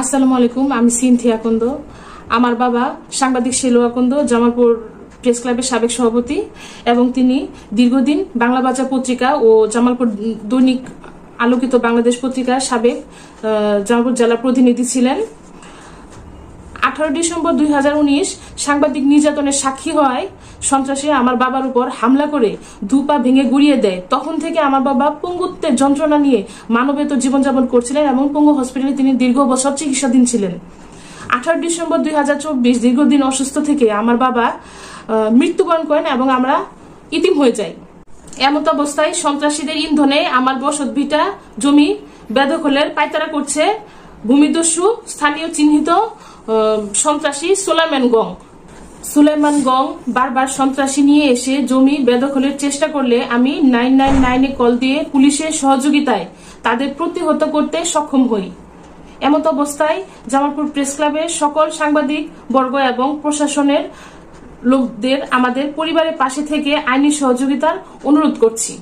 আসসালামু আলাইকুম, আমি সিনথিয়া কুন্দ। আমার বাবা সাংবাদিক শিলুয়া কুন্দ, জামালপুর প্রেস ক্লাবের সাবেক সভাপতি এবং তিনি দীর্ঘদিন বাংলা বাজার পত্রিকা ও জামালপুর দৈনিক আলোকিত বাংলাদেশ পত্রিকার সাবেক জামালপুর জেলা প্রতিনিধি ছিলেন। 18 ডিসেম্বর 2019 সাংবাদিক নির্যাতনের সাক্ষী হওয়ায় সন্ত্রাসী আমার বাবার উপর হামলা করে দুপা ভেঙে গুড়িয়ে দেয়। তখন থেকে আমার বাবা পঙ্গুত্বের যন্ত্রণা নিয়ে মানবেতর জীবনযাপন করছিলেন এবং পঙ্গু হসপিটালে তিনি দীর্ঘ বছর চিকিৎসাধীন ছিলেন। 18 ডিসেম্বর 2024 দীর্ঘদিন অসুস্থ থেকে আমার বাবা মৃত্যুবরণ করেন এবং আমরা ইতিম হয়ে যাই। এমত অবস্থায় সন্ত্রাসীদের ইন্ধনে আমার বসত ভিটা জমি বেদখলের পায়তারা করছে ভূমিদস্যু স্থানীয় চিহ্নিত সন্ত্রাসী সুলাইমান গং বারবার সন্ত্রাসী নিয়ে এসে জমি বেদখলের চেষ্টা করলে আমি 999 কল দিয়ে পুলিশের সহযোগিতায় তাদের প্রতিহত করতে সক্ষম হই। এমত অবস্থায় জামালপুর প্রেস ক্লাবের সকল সাংবাদিক বর্গ এবং প্রশাসনের লোকদের আমাদের পরিবারের পাশে থেকে আইনি সহযোগিতার অনুরোধ করছি।